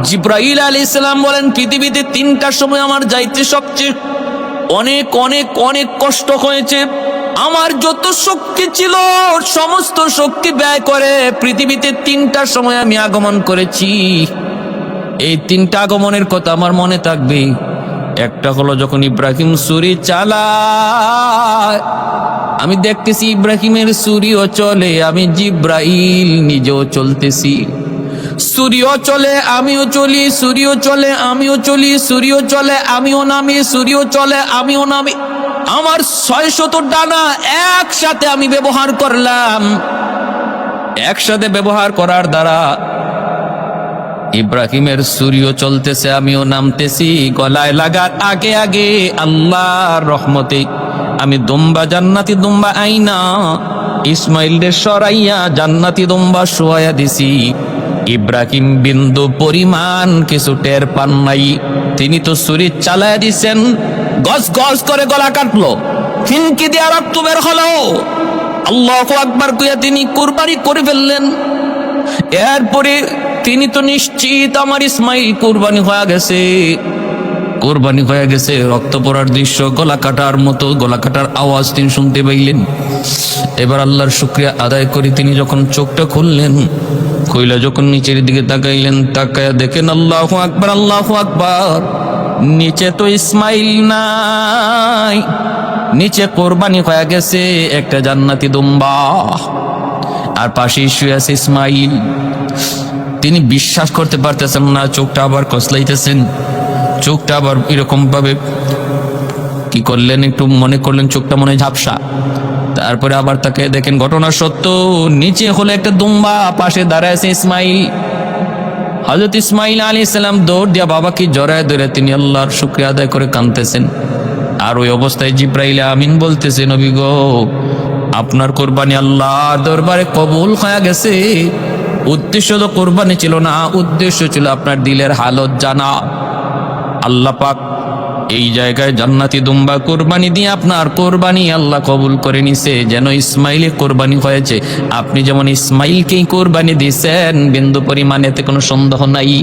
জিবরাইল আলাইহিস সালাম বলেন, পৃথিবীতে 3টা সময় আমার যাইতে সবচেয়ে অনেক অনেক অনেক কষ্ট হয়েছে। আমার যত শক্তি ছিল সমস্ত শক্তি ব্যয় করে পৃথিবীতে 3টা সময় আমি আগমন করেছি। এই 3টা আগমনের কথা আমার মনে থাকবে। একটা হলো যখন ইব্রাহিম ছুরি চালায়, আমি দেখতেছি ইব্রাহিমের ছুরিও চলে, আমি জিবরাইল নিজেও চলতেছি। সূর্য চলে আমিও চলি, সূর্য চলে আমিও চলি, সূর্য চলে আমিও নামি, সূর্য চলে আমিও নামি। আমার 600 ডানা একসাথে আমি ব্যবহার করলাম। একসাথে ব্যবহার করার দ্বারা ইব্রাহিমের সূর্য চলতেছে আমিও নামতেছি। গলায় লাগার আগে আগে আল্লাহর রহমতে আমি দুম্বা, জান্নাতি দুম্বা আইনা ইসমাইলের সরাইয়া জান্নাতি দুম্বা শোয়া দিছি। ইব্রাহিম বিন্দু পরিমাণ কিছু টের পান নাই। তিনি তো ছুরি চালায়া দিছেন, গজ গজ করে গলা কাটলো, ফিনকি দিয়া রক্ত বের হলো। আল্লাহু আকবার কইয়া তিনি কুরবানি করে ফেললেন। এরপরে তিনি তো নিশ্চিত আমার ইসমাইল কুরবানি হয়ে গেছে, কুরবানি হয়ে গেছে। রক্ত পড়ার দৃশ্য, গলা কাটার মতো গলা কাটার আওয়াজ তিনি শুনতে পাইলেন। এবার আল্লাহর শুকরিয়া আদায় করে তিনি যখন চোখটা খুললেন, খুইলা যখন নিচের দিকে তাকাইলেন, তাকায়া দেখেন আল্লাহু আকবার, আল্লাহু আকবার, নিচে তো ইসমাইল নাই, নিচে কোরবানি হয়ে গেছে একটা জান্নাতি দুম্বা, আর পাশে শুয়ে আছে ইসমাইল। তিনি বিশ্বাস করতে পারতেছেন না, চোখটা আবার কসলাইতেছেন, চোখটা আবার এরকম ভাবে কি করলেন, একটু মনে করলেন চোখটা মনে ঝাপসা। তারপরে আবার তাকে দেখেন ঘটনা সত্য, নিচে হলো একটা দুম্বা, পাশে দাঁড়ায় আছে ইসমাইল। হযরত ইসমাইল আলাইহিস সালাম দৌড় দিয়া বাবাকে জড়ায় ধরে তিনি আল্লাহর শুকরিয়া আদায় করে কাঁদতেছেন। আর ওই অবস্থায় জিবরাইল আমিন বলতেছে, নবী গো, আপনার কোরবানি আল্লাহর দরবারে কবুল হয়ে গেছে। উদ্দেশ্য তো কোরবানি ছিল না, উদ্দেশ্য ছিল আপনার দিলের হালত জানা। আল্লাহ পাক এই জায়গায় জান্নাতি দুম্বা কোরবানি দিয়ে আপনার কোরবানি আল্লাহ কবুল করে নিছে। যেন ইসমাইলের কোরবানি হয়েছে, আপনি যেমন ইসমাইলকেই কোরবানি দিয়েছেন, বিন্দু পরিমাণ এতে কোনো সন্দেহ নাই।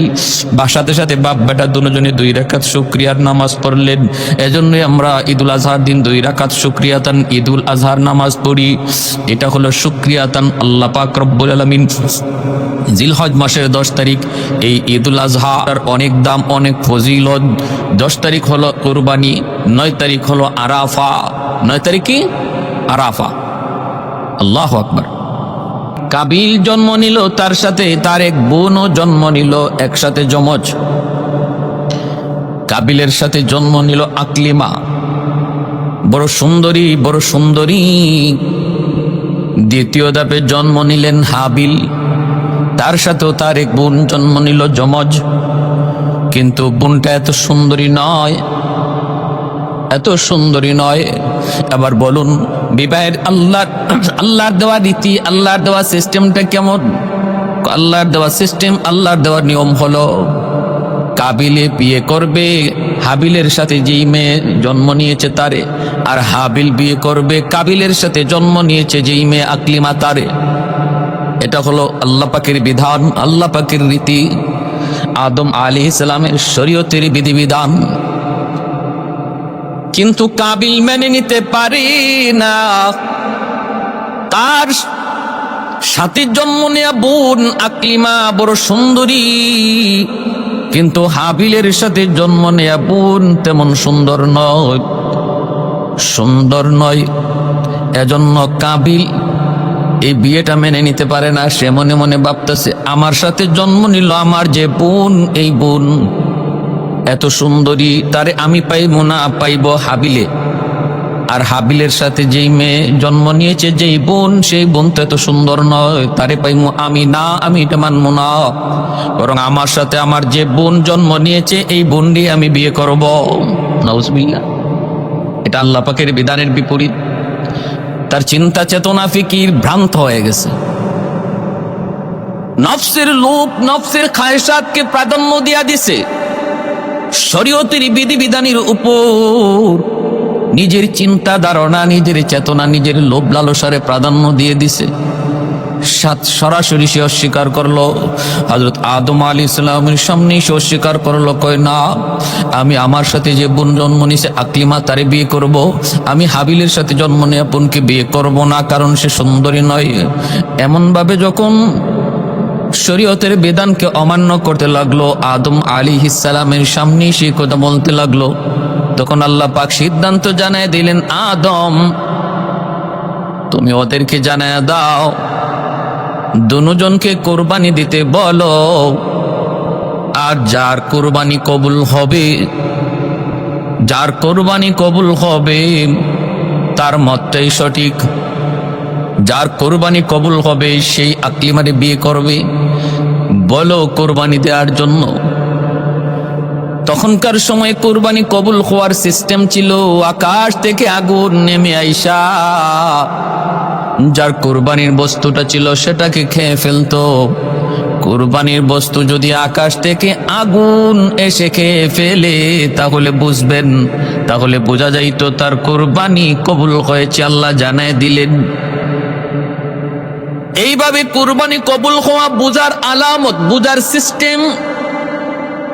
বা সাথে সাথে বাপ বেটা দুজনে 2 রাকাত শুকরিয়ার নামাজ পড়লেন। এজন্যই আমরা ঈদুল আজহার দিন 2 রাকাত শুকরিয়াতান ঈদুল আজহার নামাজ পড়ি। এটা হলো শুকরিয়াতান আল্লাহ পাক রব্বুল আলামিন জিলহজ মাসের 10 তারিখ এই ঈদুল আজহার অনেক দাম, অনেক ফজিলত। 10 তারিখ হলো কুরবানি, 9 তারিখ হলো আরাফা। 9 তারিখ কি আরাফা। আল্লাহু আকবার। কাবিল জন্ম নিল, তার সাথে তার এক বোনও জন্ম নিল, একসাথে যমজ। কাবিলের সাথে জন্ম নিল আকলিমা, বড় সুন্দরী, বড় সুন্দরী। দ্বিতীয় ধাপে জন্ম নিলেন হাবিল, তার সাথেও তার এক বোন জন্ম নিল যমজ। কিন্তু বোনটা এত সুন্দরী নয়, এত সুন্দরী নয়। এবার বলুন, বিবাহের আল্লাহর দেওয়া রীতি, আল্লাহর দেওয়া সিস্টেমটা কেমন? আল্লাহর দেওয়া সিস্টেম, আল্লাহর দেওয়া নিয়ম হলো কাবিলে বিয়ে করবে হাবিলের সাথে যেই মেয়ে জন্ম নিয়েছে তারে, আর হাবিল বিয়ে করবে কাবিলের সাথে জন্ম নিয়েছে যেই মেয়ে আকলিমা তারে। এটা হলো আল্লাহ পাকের বিধান, আল্লাহ পাকের রীতি, আদম আলাইহিস সালামের শরীয়তের বিধিবিধান। কিন্তু কাবিল মেনে নিতে পারে না। তার সাথে জন্ম নেয়া বোন আকলিমা বড় সুন্দরী, কিন্তু হাবিলের সাথে জন্ম নেয়া বোন তেমন সুন্দর নয়, সুন্দর নয়। এজন্য কাবিল এই বিয়েটা মেনে নিতে পারে না। সে মনে মনে ভাবতেছে, আমার সাথে জন্ম নিল আমার যে বোন, এই বোন এত সুন্দরী, তারে আমি পাইব না, পাইব হাবিলে। আর হাবিলের সাথে যেই মেয়ে জন্ম নিয়েছে যেই বোন, সেই বোন তো এত সুন্দর নয়, তারে পাইব আমি না, আমি এটা মানব না। বরং আমার সাথে আমার যে বোন জন্ম নিয়েছে এই বোন দিয়ে আমি বিয়ে করব। নাউজুবিল্লাহ। এটা আল্লাহ পাকের বিধানের বিপরীত। তার চিন্তা চেতনা ফিকির ভ্রান্ত হয়ে গেছে। নফসের লোভ, নফসের খায়সাতকে প্রাধান্য দিয়া দিছে শরীয়তের বিধিবিধানের উপর। নিজের চিন্তা ধারণা, নিজের চেতনা, নিজের লোভ লালসারে প্রাধান্য দিয়ে দিছে। সরাসরি সে অস্বীকার করলো। হযরত আদম আলাইহিস সালামের সামনেই সে অস্বীকার করলো, কয় না, আমি আমার সাথে যে বোন জন্ম নিয়েছে আকলিমা তারে বিয়ে করব, আমি হাবিলের সাথে জন্ম নেওয়া বোনকে বিয়ে করব না, কারণ সে সুন্দরী নয়। এমনভাবে যখন শরীয়তের বিধানকে অমান্য করতে লাগলো, আদম আলাইহিস সালামের সামনেই সে কথা বলতে লাগলো, তখন আল্লাহ পাক সিদ্ধান্ত জানায় দিলেন, আদম তুমি ওদেরকে জানায় দাও, দুজনকে কোরবানি দিতে বলো, আর যার কোরবানি কবুল হবে, যার কোরবানি কবুল হবে তার মতটাই সঠিক, যার কোরবানি কবুল হবে সেই আকলিমারে বিয়ে করবে, বলো কোরবানি দেওয়ার জন্য। তখনকার সময় কোরবানি কবুল হওয়ার সিস্টেম ছিল আকাশ থেকে আগুন নেমে আইসা যার কোরবানির বস্তুটা ছিল সেটাকে খেয়ে ফেলতো। কোরবানির বস্তু যদি আকাশ থেকে আগুন এসে খেয়ে ফেলে তাহলে বুঝবেন, তাহলে বোঝা যাইতো তার কোরবানি কবুল হয়েছে, আল্লাহ জানায় দিলেন। এইভাবে কোরবানি কবুল হওয়া বুঝার আলামত, বুঝার সিস্টেম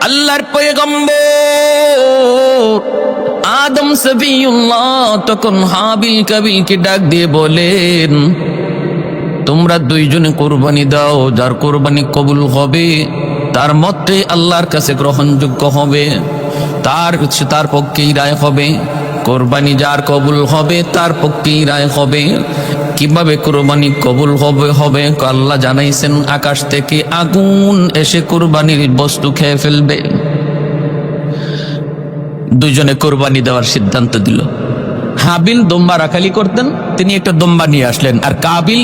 আল্লাহর পয়গম্বর আদম সফিউল্লাহ তখন হাবিল কাবিলকে ডাক দিয়ে বলেন, তোমরা দুইজনে কোরবানি দাও, যার কোরবানি কবুল হবে তার মতে আল্লাহর কাছে গ্রহণযোগ্য হবে, তার পক্ষেই রায় হবে। কোরবানি যার কবুল হবে তার পক্ষেই রায় হবে। কিভাবে কোরবানি কবুল হবে আল্লাহ জানাইছেন, আকাশ থেকে আগুন এসে কোরবানির বস্তু খেয়ে ফেলবে। দুইজনে কোরবানি দেওয়ার সিদ্ধান্ত দিল। হাবিল দম্বা রাখালি করতেন, তিনি একটা দম্বা নিয়ে আসলেন, আর কাবিল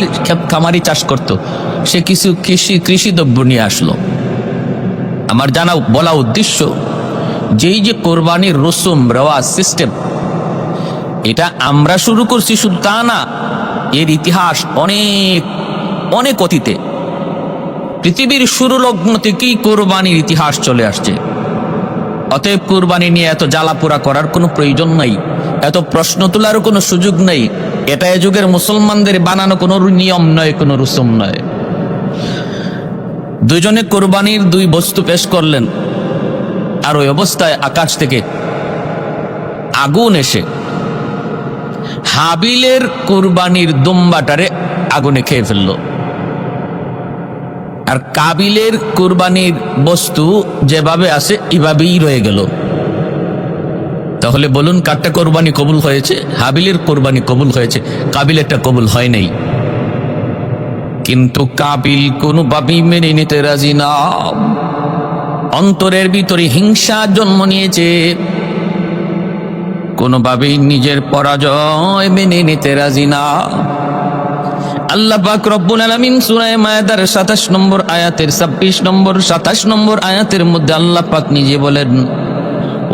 খামারি চাষ করত, সে কিছু কৃষি দ্রব্য নিয়ে আসলো। আমার বলা উদ্দেশ্য, যেই যে কোরবানির রসুম রেওয়াজ সিস্টেম, এটা আমরা শুরু করছি শুধু তা না, এর ইতিহাস অনেক অনেক অতীতে, পৃথিবীর শুরু লগ্ন থেকেই কোরবানির ইতিহাস চলে আসছে। অতএব কোরবানি নিয়ে এত জ্বালাপোড়া করার কোনো প্রয়োজন নাই, এত প্রশ্ন তোলারও কোনো সুযোগ নেই। এটা এ যুগের মুসলমানদের বানানো কোনো নিয়ম নয়, কোনো রসুম নয়। দুজনে কোরবানির দুই বস্তু পেশ করলেন, আর ওই অবস্থায় আকাশ থেকে আগুন এসে হাবিলের কোরবানির দুম্বাটারে আগুনে খেয়ে ফেলল, আর কাবিলের কোরবানির বস্তু যেভাবে আছে এভাবেই রয়ে গেল। তাহলে বলুন, কারটা কোরবানি কবুল হয়েছে? হাবিলের কোরবানি কবুল হয়েছে, কাবিলেরটা কবুল হয় নাই। কিন্তু কাবিল কোনোভাবেই মেনে নিতে রাজি না, অন্তরের ভিতরে হিংসা জন্ম নিয়েছে, কোনোভাবেই নিজের পরাজয় মেনে নিতে রাজি না। আল্লাহ পাক রব্বুল আলামিন সূরা মায়েদার 27 নম্বর আয়াতের 26 নম্বর 27 নম্বর আয়াতের মধ্যে আল্লাহ পাক নিজে বলেন,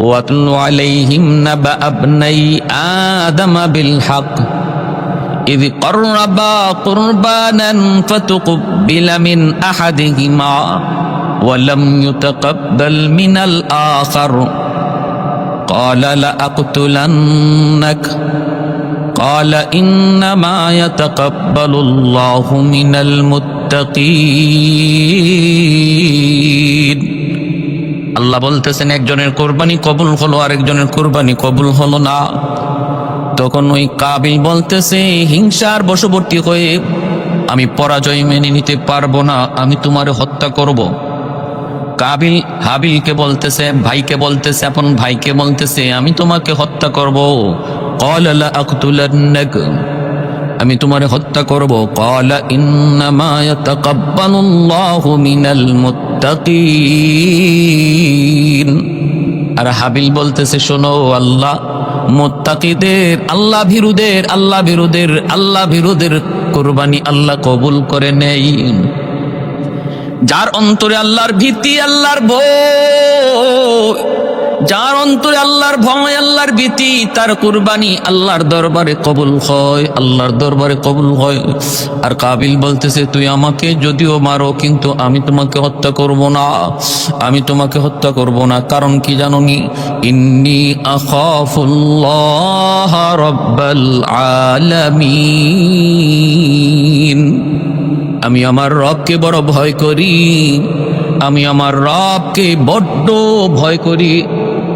ওয়াতলু আলাইহিম নাবা আবনাই আদম বিল হক ইয ক্বাররাবা কুরবানান ফাতুকবিলা মিন আহাদিহিমা ওয়া লাম ইউতাকাব্বাল মিনাল আখার ক্বালা লাআকতুলান্নাক قال إنما يتقبل الله من المتقين। আল্লাহ বলতেছেন, একজনের কোরবানি কবুল হলো, আরেকজনের কোরবানি কবুল হলো না। তখন ওই কাবিল বলতেছে হিংসার বশবর্তী হয়ে, আমি পরাজয় মেনে নিতে পারবো না, আমি তোমারে হত্যা করব। কাবিল হাবিলকে বলতেছে, ভাইকে বলতেছে, আপন ভাইকে বলতেছে, আমি তোমাকে হত্যা করব। قال لأقتلنك, আমি তোমারে হত্যা করব। قال إنما يتقبل الله من المتقين। আর হাবিল বলতেছে, শোনো, আল্লাহ মুত্তাকিদের, আল্লাহ ভীরুদের কুরবানি আল্লাহ কবুল করে নেই। যার অন্তরে আল্লাহর ভীতি, আল্লাহর ভয়, যার অন্তরে আল্লাহর ভয়, আল্লাহর ভীতি, তার কুরবানি আল্লাহর দরবারে কবুল হয়, আল্লাহর দরবারে কবুল হয়। আর কাবিল বলতেছে, তুই আমাকে যদিও মারো, কিন্তু আমি তোমাকে হত্যা করব না, আমি তোমাকে হত্যা করব না। কারণ কি জানোনি? ইন্নী আখাফুল্লাহ রাব্বাল আলামিন। আমি আমার রবকে বড় ভয় করি, আমি আমার রবকে বড্ড ভয় করি।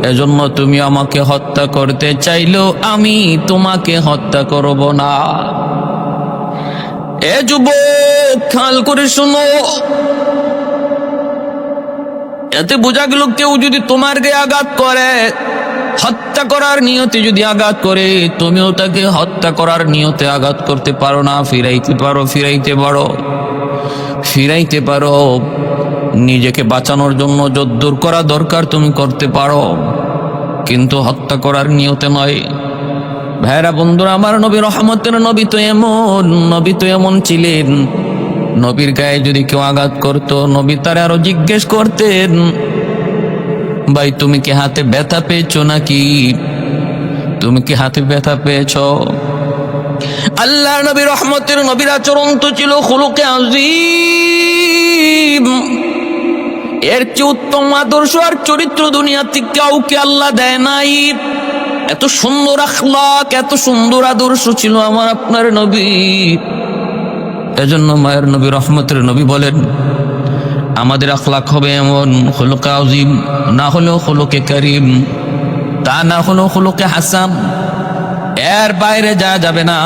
এজন্য তুমি আমাকে হত্যা করতে চাইলেও আমি তোমাকে হত্যা করব না। এ যুবক, খেয়াল করে শোনো, এতে বোঝা গেল কেউ যদি তোমার গায়ে আঘাত করে, হত্যা করার নিয়তে যদি আঘাত করে, তুমিও তাকে হত্যা করার নিয়তে আঘাত করতে পারো না। ফিরাইতে পারো। নিজেকে বাঁচানোর জন্য যদ্দূর করা দরকার তুমি করতে পারো, কিন্তু হত্যা করার নিয়তে নয়। ভাইরা বন্ধুরা আমার, নবী রহমতের নবী তো এমন ছিলেন, নবীর গায়ে যদি কেউ আঘাত করত, নবী তারা আরো জিজ্ঞেস করতেন, ভাই তুমি কি হাতে ব্যথা পেয়েছো নাকি? তুমি কি হাতে ব্যথা পেয়েছ? আল্লাহ নবী রহমতের নবীর আচরণ তো ছিল খুলুকে আযীম। এর চেয়ে উত্তম আদর্শ আর চরিত্র দুনিয়াতে কাউকে আল্লাহ দেয় নাই। এত সুন্দর আখলাক, এত সুন্দর আদর্শ ছিল আমার আপনার নবী। এজন্য মায়ের নবী রহমতের নবী বলেন, আমাদের আখলাক হবে এমন, খুলুকে আযীম না হলেও খুলুকে কারীম, তা না হলেও খুলুকে হাসান। এর বাইরে যাওয়া যাবে না।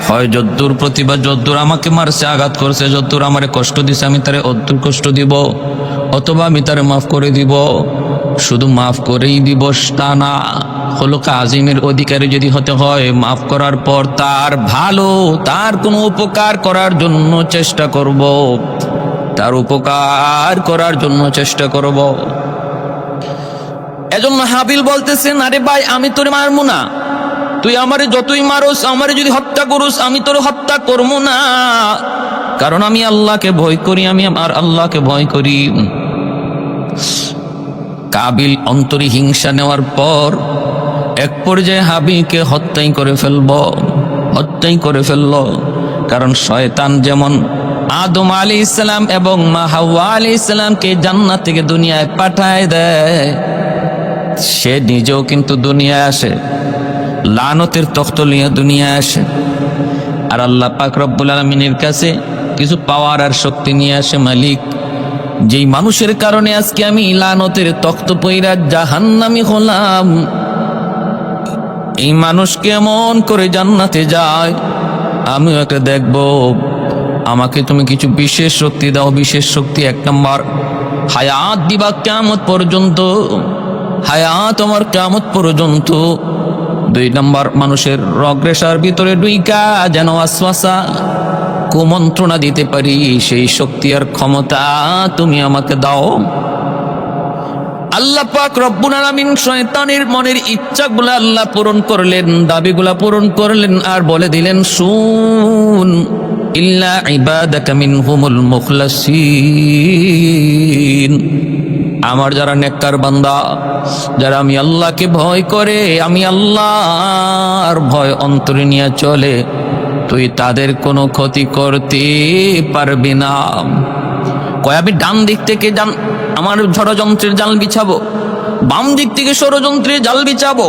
হয় যদ্দূর প্রতিভা, যদ্দূর আমাকে মারছে, আঘাত করছে, যদ্দূর আমারে কষ্ট দিছে, আমি তারে অদ্দূর কষ্ট দিব, অথবা আমি তারে মাফ করে দিব। শুধু মাফ করেই দিব তা না, খুলুকে আযীমের অধিকারী যদি হতে হয়, মাফ করার পর তার ভালো, তার কোনো উপকার করার জন্য চেষ্টা করব, তার উপকার করার জন্য চেষ্টা করব। এজন্য হাবিল বলতেছেন, আরে ভাই আমি তোরে মারবো না, তুই আমারে যতই মারোস, আমারে যদি হত্যা করুস, আমি তোরে হত্যা করবো না, কারণ আমি আল্লাহকে ভয় করি, আমি আমার আল্লাহকে ভয় করি। কাবিল অন্তরে হিংসা নেওয়ার পর এক পর্যায়ে হাবিলকে হত্যাই করে ফেলল। কারণ শয়তান যেমন আদম আলাইহিস সালাম এবং মা হাওয়া আলাইহিস সালামকে জান্নাত থেকে দুনিয়ায় পাঠায় দেয়, সে নিজেও কিন্তু দুনিয়ায় আসে, লানতের তখ্ত নিয়ে দুনিয়ায় আসে। আর আল্লাহ পাক রব্বুল আলামিনের কাছে কিছু পাওয়ার আর শক্তি নিয়ে আসে। মালিক, যেই মানুষের কারণে আজকে আমি লানতের তখ্ত পইরা জাহান্নামী হলাম, এই মানুষ কেমন করে জান্নাতে যায়, আমিও একটা দেখব। আমাকে তুমি কিছু বিশেষ শক্তি দাও। বিশেষ শক্তি, 1 নম্বর, হায়াত দিবা কিয়ামত পর্যন্ত, হায়াত আমার কিয়ামত পর্যন্ত। 2 নম্বর, মানুষের রগরেশার ভিতরে ডুইকা যেন ওয়াসওয়াসা কুমন্ত্রণা দিতে পারি, সেই শক্তি আর ক্ষমতা তুমি আমাকে দাও। আল্লাহ পাক রব্বুল আলামিন শয়তানের মনের ইচ্ছাগুলো আল্লাহ পূরণ করলেন, দাবিগুলা পূরণ করলেন, আর বলে দিলেন, শুন, ইল্লা ইবাদাকা মিনহুমুল মুখলাসিন, আমার যারা নেককার বান্দা, যারা আমি আল্লাহকে ভয় করে, আমি আল্লাহর ভয় অন্তরে নিয়ে চলে, তুই তাদের কোনো ক্ষতি করতে পারবি না। কয় আমি ডান দিক থেকে আমার ষড়যন্ত্রের জাল বিছাবো, বাম দিক থেকে ষড়যন্ত্রের জাল বিছাবো,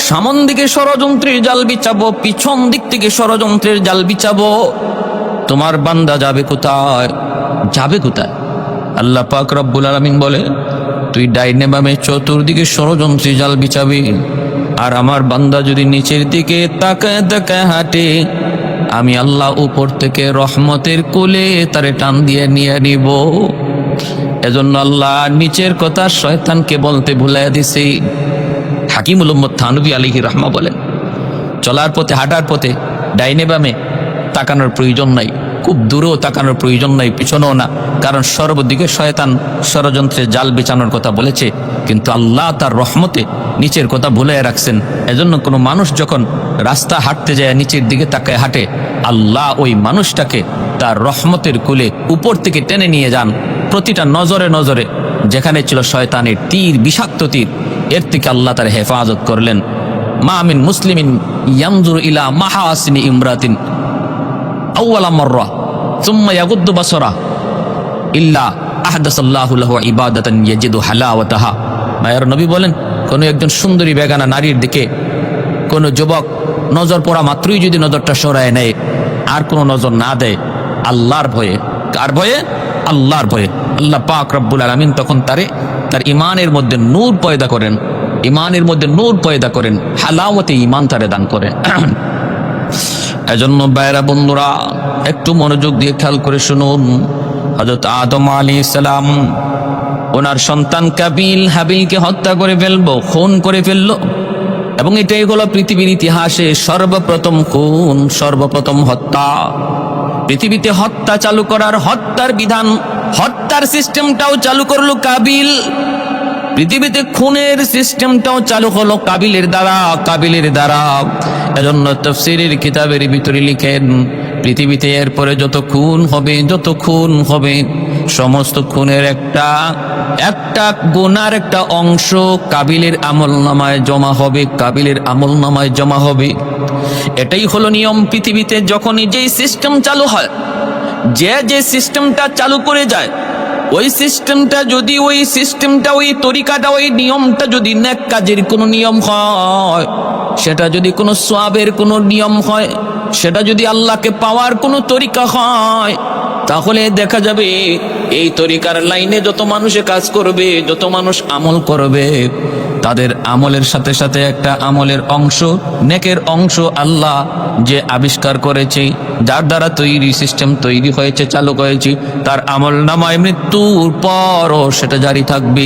সামন দিকে ষড়যন্ত্রের জাল বিছাবো, পিছন দিক থেকে ষড়যন্ত্রের জাল বিছাবো, তোমার বান্দা যাবে কোথায়? আল্লাহ পাক রব্বুল আলামিন বলে, তুই ডাইনে বামে চতুর্দিকে ষড়যন্ত্রের জাল বিছাবি, আর আমার বান্দা যদি নিচের দিকে তাকায় তাকায় হাঁটে, আমি আল্লাহ উপর থেকে রহমতের কোলে তারে টান দিয়ে নিয়ে নিব। এজন্য আল্লাহ নিচের কথা শয়তানকে বলতে ভুলাই দিছি। হাকিমুল উম্মত থানভী আলাইহি রাহমা বলেন, চলার পথে, হাঁটার পথে ডাইনে বামে তাকানোর প্রয়োজন নাই, খুব দূরেও তাকানোর প্রয়োজন নাই, পিছনেও না, কারণ সর্বদিকে শয়তান ষড়যন্ত্রের জাল বিছানোর কথা বলেছে, কিন্তু আল্লাহ তার রহমতে নিচের কথা ভুলে রাখছেন। এজন্য কোনো মানুষ যখন রাস্তা হাঁটতে যায় নিচের দিকে তাকায় হাঁটে, আল্লাহ ওই মানুষটাকে তার রহমতের কুলে উপর থেকে টেনে নিয়ে যান। প্রতিটা নজরে নজরে যেখানে ছিল শয়তানের তীর, বিষাক্ত তীর, এর থেকে আল্লাহ তার হেফাজত করলেন। মা মিন মুসলিমিন ইয়ানজুরু ইলা মাহাসিনি ইমরাতিন আউয়ালা মাররা সুম্মা ইয়াগুদ্দু বাসরা ইল্লা আহদাসাল্লাহু লাহু ইবাদাতান ইয়াজিদু হালাওয়াতাহা। মায়ের নবী বলেন, কোনো একজন সুন্দরী বেগানা নারীর দিকে কোনো যুবক নজর পড়া মাত্রই যদি নজরটা সরায় নেয়, আর কোনো নজর না দেয়, আল্লাহর ভয়ে। কার ভয়ে? আল্লাহর ভয়ে। আল্লাহ পাক রব্বুল আলামিন তখন তার ইমানের মধ্যে নূর পয়দা করেন, ইমানের মধ্যে নূর পয়দা করেন, হালাওয়াতে ইমান তারে দান করেন। এজন্য ভাইরা বন্ধুরা একটু মনোযোগ দিয়ে খেয়াল করে শুনুন। হযরত আদম আলাইহিস সালাম ওনার সন্তান কাবিল হাবিলকে হত্যা করে ফেলবো, খুন করে ফেললো, এবং এটাই হলো পৃথিবীর ইতিহাসে সর্বপ্রথম খুন, সর্বপ্রথম হত্যা। পৃথিবীতে হত্যা চালু করার, হত্যার বিধান, হত্যার সিস্টেমটাও চালু করলো কাবিল। পৃথিবীতে খুনের সিস্টেমটাও চালু হলো কাবিলের দ্বারা। এজন্য তাফসীরের কিতাবের ভিতরে লিখেন, পৃথিবীতে এরপরে যত খুন হবে সমস্ত খুনের একটা গুনার একটা অংশ কাবিলের আমলনামায় জমা হবে। এটাই হলো নিয়ম পৃথিবীতে। যখনই যেই সিস্টেম চালু হয়, যে সিস্টেমটা চালু করে যায়, ওই সিস্টেমটা যদি ওই তরিকাটা, ওই নিয়মটা যদি নেক কাজের কোনো নিয়ম হয়, সেটা যদি কোনো সওয়াবের কোনো নিয়ম হয়, সেটা যদি আল্লাহকে পাওয়ার কোনো তরিকা হয়, তাহলে দেখা যাবে এই তরিকার লাইনে যত মানুষে কাজ করবে, যত মানুষ আমল করবে, তাদের আমলের সাথে সাথে একটা আমলের অংশ, নেকের অংশ আল্লাহ যে আবিষ্কার করেছে, যার দ্বারা সিস্টেম তৈরি হয়েছে, চালু হয়েছে, তার আমল নামায় মৃত্যুর পরও সেটা জারি থাকবে।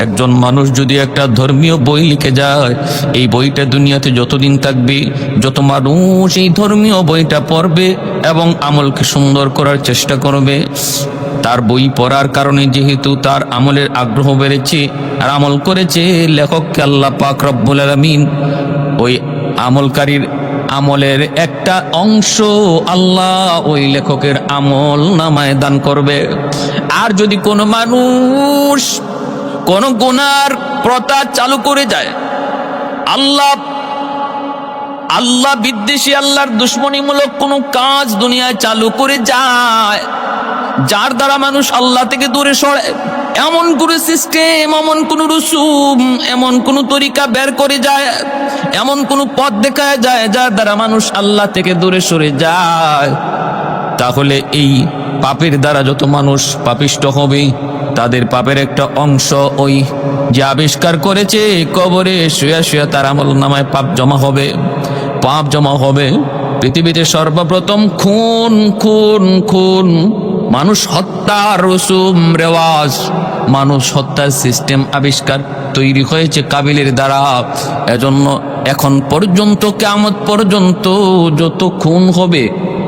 একজন মানুষ যদি একটা ধর্মীয় বই লিখে যায়, এই বইটা দুনিয়াতে যতদিন থাকবে, যত মানুষ এই ধর্মীয় বইটা পড়বে এবং আমলকে সুন্দর করার চেষ্টা করবে, তার বই পড়ার কারণে যেহেতু তার আমলের আগ্রহ বেড়েছে আর আমল করেছে, লেখককে আল্লাহ পাক রব্বুল আলামিন ওই আমলকারীর আমলের একটা অংশ আল্লাহ ওই লেখকের আমল নামায় দান করবে। আর যদি কোনো মানুষ কোনো গুনার প্রথা চালু করে যায়, আল্লাহ বিদ্বেষী, আল্লাহর দুশ্মনীমূলক কোনো কাজ দুনিয়ায় চালু করে যায়, যার দ্বারা মানুষ আল্লাহ থেকে দূরে সরে, এমন কোনো সিস্টেম, এমন কোনো রসুম, এমন কোনো তরিকা বের করে যায়, এমন কোনো পথ দেখায় যায়, যার দ্বারা মানুষ আল্লাহ থেকে দূরে সরে যায়, তাহলে এই পাপের দ্বারা যত মানুষ পাপিষ্ট হবে, তাদের পাপের একটা অংশ ওই যে আবিষ্কার করেছে কবরে শুয়া তার আমল নামায় পাপ জমা হবে। পৃথিবীতে সর্বপ্রথম খুন মানুষ হত্যার রসুম রেওয়াজ, মানুষ হত্যার সিস্টেম আবিষ্কার তৈরি হয়েছে কাবিলের দ্বারা। এজন্য এখন পর্যন্ত, কিয়ামত পর্যন্ত যত খুন হবে,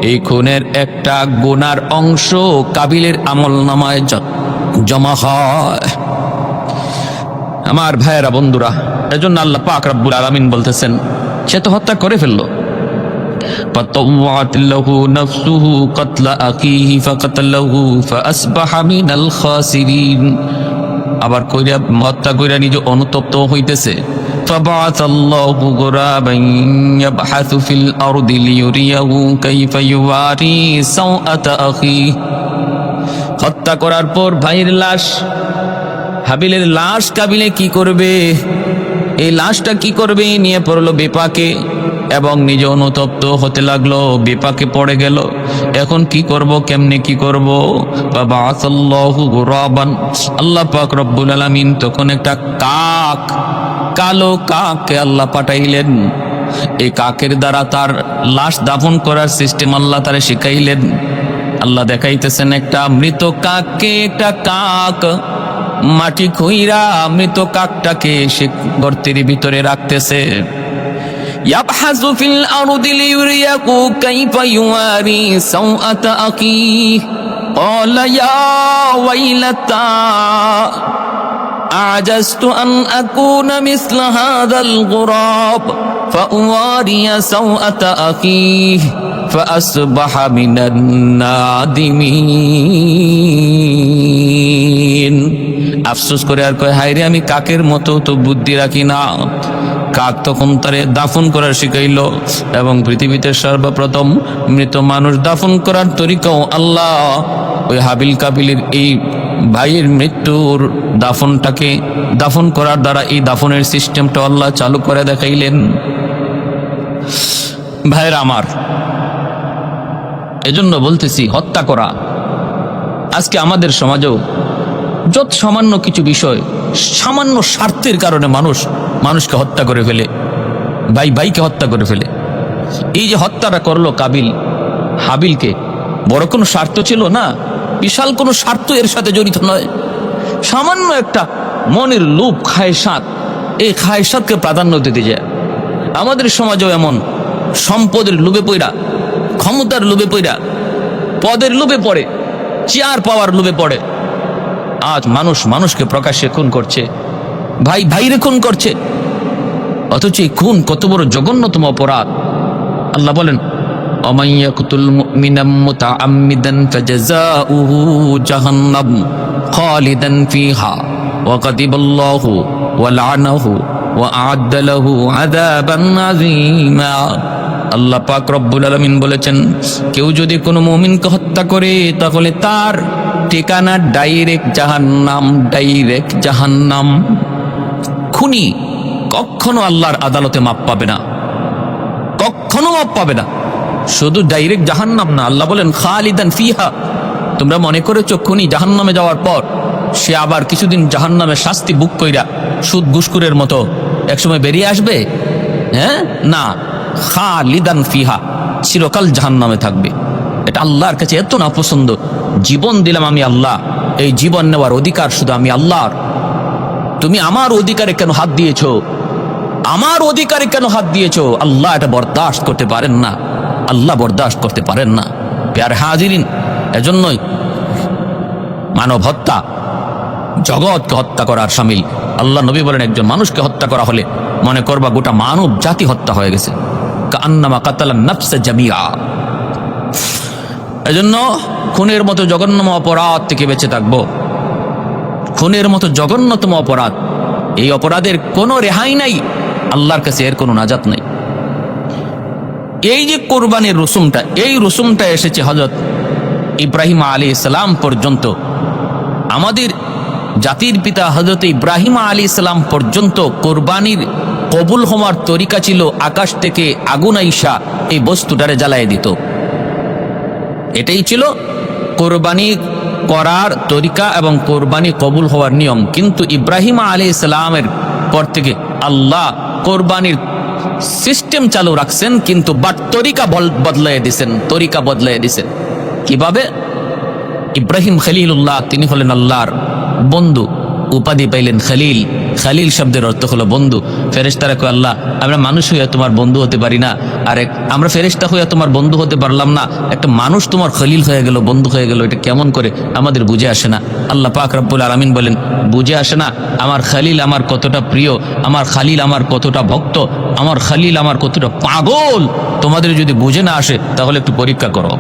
এই খুনের একটা গুনার অংশ কাবিলের আমল নামায় জমা হয়। আমার ভাইয়েরা বন্ধুরা, এজন্য আল্লাহ পাক রব্বুল আলামিন বলতেছেন, সে তো হত্যা করে ফেললো। فطوعت له نفسه قتل أخيه فقتله فأصبح من الخاسرين। আবার কইরা হত্যা কইরা নিজে অনুতপ্ত হইতেছে। فبعث الله غرابا يبحث في الأرض ليريه كيف يواري سوءة أخيه। হত্যা করার পর ভাইয়ের লাশ, হাবিলের লাশ কাবিলে কি করবে, এই লাশটা কি করবে নিয়ে পড়লো বিপাকে, এবং নিজে অনুতপ্ত হতে লাগলো, বিপাকে পড়ে গেল। এখন কি করব, কেমনে কি করব? বাবাসাল্লাহু গুরাবান, আল্লাহ পাক রব্বুল আলামিন তখন একটা কালো কাককে আল্লাহ পাঠাইলেন। এই কাকের দ্বারা তার লাশ দাফন করার সিস্টেম আল্লাহ তারে শিখাইলেন। আল্লাহ দেখাইতেছেন একটা মৃত কাককে, একটা কাক মাটি খুইরা মৃত কাকটাকে সে গর্তের ভিতরে রাখতেছে। يبحث في الأرض ليريه كيف يواري سوءة أخيه قال يا ويلتى أعجزت أن أكون مثل هذا الغراب فأواري سوءة أخيه فأصبح من النادمين। আফসোস করে আর কয়, হায় রে, আমি কাকের মতো তো বুদ্ধি রাখি না। কাক তখন তারে দাফন করার শিখাইল, এবং পৃথিবীতে সর্বপ্রথম মৃত মানুষ দাফন করার তরিকাও আল্লাহ ওই হাবিল কাবিলের এই ভাইয়ের মৃত্যুর দাফন করার দ্বারা এই দাফনের সিস্টেমটা আল্লাহ চালু করে দেখাইলেন। ভাইয়েরা আমার, এজন্য বলতেছি, হত্যা করা আজকে আমাদের সমাজেও যত সামান্য কিছু বিষয়, সামান্য স্বার্থের কারণে মানুষকে হত্যা করে ফেলে, ভাইকে হত্যা করে ফেলে। এই যে হত্যাটা করলো কাবিল হাবিলকে, বড় কোনো স্বার্থ ছিল না, বিশাল কোনো স্বার্থ এর সাথে জড়িত নয়, সামান্য একটা মনের লোভ, খায়সাত, এই খায়সাতকে প্রাধান্য দিতে যায়। আমাদের সমাজেও এমন সম্পদের লোভে পড়া, ক্ষমতার লোভে পড়া, পদের লোভে পড়ে, চেয়ার পাওয়ার লোভে পড়ে আজ মানুষকে প্রকাশ্যে খুন করছে, ভাইরে খুন করছে। অথচ এই খুন কত বড় জঘন্যতম অপরাধ। আল্লাহ বলেন, ومن يقتل مؤمنا متعمدا فجزاؤه جهنم خالدا فيها وغضب الله ولعنه وأعد له عذابا عظيما। আল্লাহ পাক রব্বুল আলামিন বলেছেন, কেউ যদি কোনো মুমিনকে হত্যা করে তাহলে তার ঠিকানা ডাইরেক্ট জাহান্নাম। খুনি কখনো আল্লাহর আদালতে মাপ পাবে না, কখনো মাপ পাবে না। শুধু ডাইরেক্ট জাহান্নাম না, আল্লাহ বলেন খালিদান ফিহা। তোমরা মনে করেছো খুনি জাহান্নামে যাওয়ার পর সে আবার কিছুদিন জাহান্নামে শাস্তি বুক কইরা সুদ ঘুষখোরের মতো একসময় বেরিয়ে আসবে? হ্যাঁ, না, খালিদান ফিহা, চিরকাল জাহান্নামে থাকবে। এটা আল্লাহর কাছে এত না পছন্দ। জীবন দিলাম আমি আল্লাহ, এই জীবন নেওয়ার অধিকার শুধু আমি আল্লাহর। তুমি আমার অধিকারে কেন হাত দিয়েছো? আমার অধিকারে কেন হাত দিয়েছো? আল্লাহ এটা বরদাস্ত করতে পারেন না, আল্লাহ বরদাস্ত করতে পারেন না। প্যারে হাজিরিন, এজন্যই মানব হত্যা জগৎকে হত্যা করার শামিল। আল্লাহ নবী বলেন, একজন মানুষকে হত্যা করা হলে মনে করবা গোটা মানব জাতি হত্যা হয়ে গেছে, কান্নামা কাতালান নাফসা জামিয়া। এজন্য খুনের মতো জঘন্যতম অপরাধ থেকে বেঁচে থাকবো। খুনের মতো জঘন্যতম অপরাধ, এই অপরাধের কোনো রেহাই নাই, আল্লাহর কাছে এর কোনো নাজাত নাই। এই যে কোরবানির রসুমটা, এই রসুমটা এসেছে হযরত ইব্রাহিম আলাইহিস সালাম পর্যন্ত। আমাদের জাতির পিতা হযরত ইব্রাহিম আলাইহিস সালাম পর্যন্ত কোরবানির কবুল হওয়ার তরিকা ছিল আকাশ থেকে আগুন আইসা এই বস্তুটারে জ্বালায় দিত। এটাই ছিল কোরবানি করার তরিকা এবং কোরবানি কবুল হওয়ার নিয়ম। কিন্তু ইব্রাহিম আলাইহিস সালামের পর থেকে আল্লাহ কোরবানির সিস্টেম চালু রাখছেন, কিন্তু বাট তরিকা বদলাই দিছেন। কিভাবে? ইব্রাহিম খলিলুল্লাহ, তিনি হলেন আল্লাহর বন্ধু, উপাধি পাইলেন খলিল। খলিল শব্দের অর্থ হলো বন্ধু। ফেরেশতারা কয়, আল্লাহ আমরা মানুষ হইয়া তোমার বন্ধু হতে পারি না, আর আমরা ফেরেশতা হইয়া তোমার বন্ধু হতে পারলাম না, একটা মানুষ তোমার খলিল হয়ে গেল, বন্ধু হয়ে গেল, এটা কেমন করে? আমাদের বুঝে আসে না। আল্লাহ পাক রব্বুল আলামিন বলেন, বুঝে আসে না? আমার খলিল আমার কতটা প্রিয়, আমার খলিল আমার কতটা ভক্ত, আমার খলিল আমার কতটা পাগল, তোমাদের যদি বুঝে না আসে তাহলে একটু পরীক্ষা করো।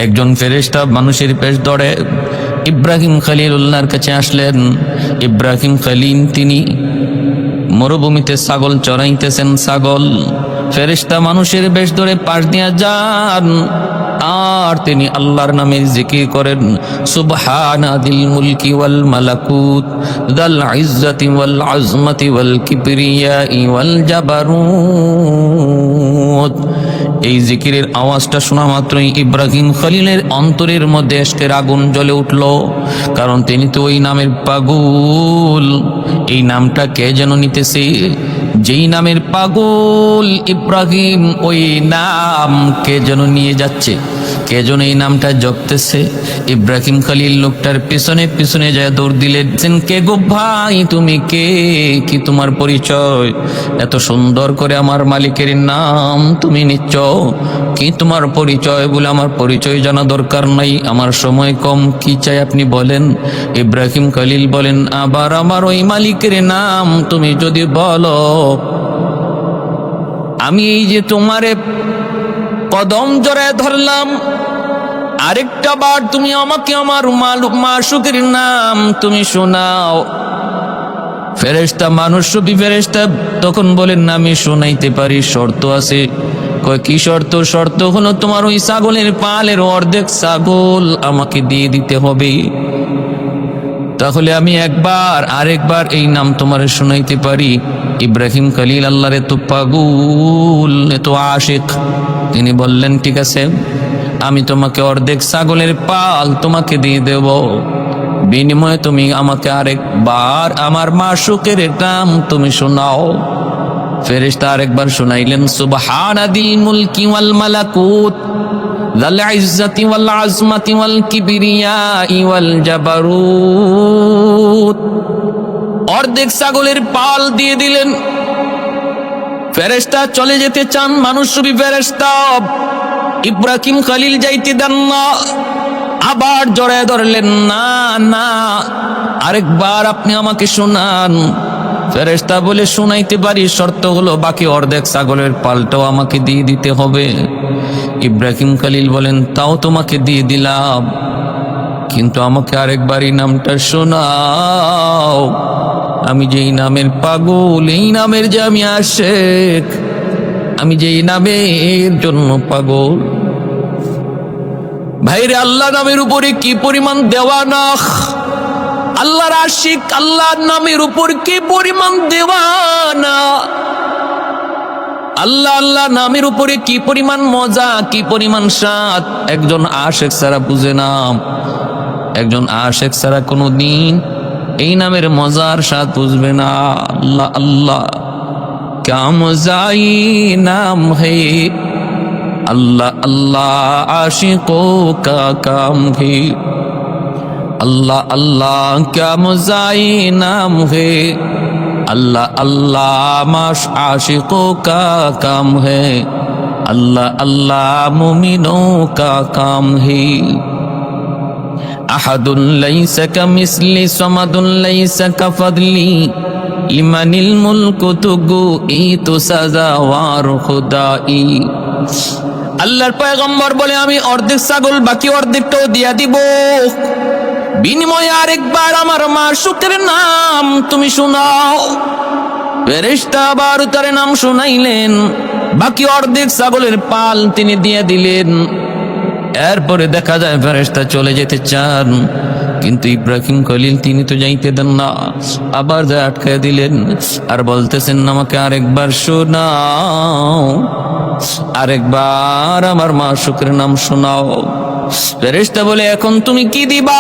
একজন ফেরেশতা মানুষের পেশ ধরে ইব্রাহিম খলিলুল্লাহর কাছে আসলেন। ইব্রাহিম খলিল তিনি মরুভূমিতে ছাগল চড়াইতেছেন। ছাগল ফেরেশতা মানুষের বেশ ধরে পাশ দিয়া যান, আর তিনি আল্লাহর নামে জিকির করেন, সুবহানাদিল মুলকি ওয়াল মালাকুত যাল ইজ্জতি ওয়াল আজমতি ওয়াল কিবরিয়াই ওয়াল জাবারুত। এই জিকিরের আওয়াজটা শোনা মাত্রই ইব্রাহিম খলিলের অন্তরের মধ্যে এশকের আগুন জ্বলে উঠল, কারণ তিনি তো ওই নামের পাগল। এই নামটা কে যেন নিতেছে, যেই নামের পাগল ইব্রাহিম, ওই নাম কে যেন নিয়ে যাচ্ছে, কে যেন এই নামটা জপতেছে। ইব্রাহিম খলিল লোকটার পিছনে পিছনে যায় দৌড় দিলেন, কে গো ভাই, তুমি কে, কি তোমার পরিচয়? এত সুন্দর করে আমার মালিকের নাম তুমি নিচ্ছ, কি তোমার পরিচয়? বলে, আমার পরিচয় জানা দরকার নাই, আমার সময় কম, কি চাই আপনি বলেন। ইব্রাহিম খলিল বলেন, আবার আমার ওই মালিকের নাম তুমি যদি বলো, আমি এই যে তোমারে কদম জড়ায় ধরলাম, আরেকটা বার তুমি আমাকে আমার মাশূকের নাম তুমি শোনাও। ফেরেশতা মানুষরূপী ফেরেশতা তখন বলেন, আমি শোনাইতে পারি, শর্ত আছে। কয়, কি শর্ত? শর্ত হলো তোমার ওই ছাগলের পালের অর্ধেক ছাগল আমাকে দিয়ে দিতে হবে, তাহলে আমি আরেকবার এই নাম তোমার শোনাইতে পারি। ইব্রাহিম খলিল আল্লাহর এত পাগল, এত আশিক, তিনি বললেন ঠিক আছে, আমি তোমাকে অর্ধেক ছাগলের পাল তোমাকে দিয়ে দেব, বিনিময়ে তুমি আমাকে আরেকবার আমার মাশউকের নাম তুমি শোনাও। ফেরেশতা আরেকবার শোনাইলেন, সুবহানাদিল মুলকি ওয়াল মালাকুত যাল ইজ্জাতি ওয়াল আজমাতি ওয়াল কিবরিয়াই ওয়াল জাবারুত। অর্ধেক ছাগলের পাল দিয়ে দিলেন। ফেরেশতা চলে যেতে চান, মানুষরূপী ফেরেশতা ইব্রাহিম খলিল যাইতে দেন না, আবার জড়ায় ধরলেন, না না আরেকবার আপনি আমাকে শোনান। ফেরেশতা বলে, শোনাইতে পারি, শর্ত হলো বাকি অর্ধেক ছাগলের পালটাও আমাকে দিয়ে দিতে হবে। ইব্রাহিম খলিল বলেন, তাও তোমাকে দিয়ে দিলাম, কিন্তু আমাকে আরেকবার এই নামটা শোনাও। আমি যেই নামের পাগল, এই নামের যে আমি আশেক, আমি যেই নামের জন্য পাগল। ভাইরে, আল্লাহ নামের উপরে কি পরিমাণ দেওয়ানা, আল্লাহর আশিক, আল্লাহর নামের উপর কি পরিমাণ দেওয়ানা, আল্লাহ আল্লাহ নামের উপরে কি পরিমাণ মজা, কি পরিমাণ স্বাদ একজন আশেক ছাড়া বুঝে না। একজন আশেক ছাড়া কোনোদিন এই নামের মজার স্বাদ বুঝবে না। আল্লাহ আল্লাহ ক্যা মজাই নাম হে, अल्लाह अल्लाह आशिकों का काम है, अल्लाह अल्लाह क्या मज़ाई नाम है, अल्लाह अल्लाह आशिकों का काम है, अल्लाह अल्लाह मुमिनों का काम है। अहदुन लैसा कमिस्ली समदुन लैसा कफदली लिमनिल मुल्कु तुगुई तो सजावार खुदाई। আল্লাহর পয়গম্বর বলে, আমি অর্ধেক ছাগল বাকি অর্ধেকটাও দিয়া দিব, বিনিময়ে আরেকবার আমার মাশউকের নাম তুমি শোনাও। ফেরেশতা আবার তার নাম শোনাইলেন, বাকি অর্ধেক ছাগলের পাল তিনি দিয়ে দিলেন। এরপরে দেখা যায় ফেরেশতা চলে যেতে চান, কিন্তু ইব্রাহিম খলিল তিনি তো যাইতে দেন না, আবার যা আটকায় দিলেন আর বলতেছেন, আমাকে আরেকবার শোনাও, আরেকবার আমার মাশউকের নাম শোনাও। ফেরেশতা বলে, এখন তুমি কি দিবা?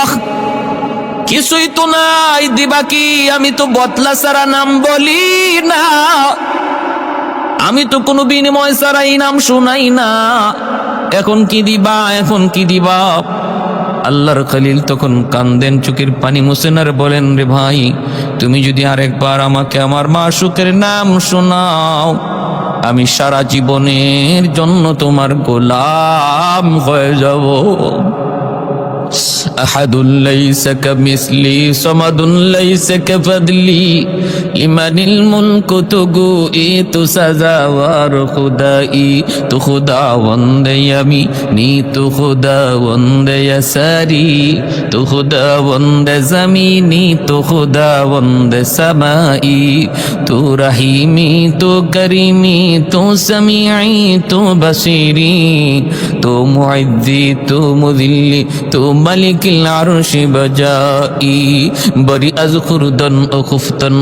কিছুই তো নাই, দিবা কি? আমি তো বদলা ছাড়া নাম বলি না, আমি তো কোনো বিনিময় ছাড়া এই নাম শোনাই না, এখন কি দিবা? এখন কি দিবা? আল্লাহর খলিল তখন কান্দেন, চোখের পানি মুছেন আর বলেন, রে ভাই, তুমি যদি আরেকবার আমাকে আমার মাশউকের নাম শোনাও, আমি সারা জীবনের জন্য তোমার গোলাম হয়ে যাব। আহাদুন লাইসা কামিসলি সামাদুন লাইসা কাফদলি লিমানিল মুলকু তুগুই তু সাজাওয়ার খুদাই। তু খুদাওয়ান্দে ইয়ামিনি তু খুদাওয়ান্দে ইয়াসারি তু খুদাওয়ান্দে জমিনি তু খুদাওয়ান্দে সামাই। তু রহিমি তু করিমি তু সামিঈ তু বসিরি তু মুইজ্জি তু মুযিল্লি তু মালিকিল আরশি বজাই। বরি আজ খুরদন ও খুফতন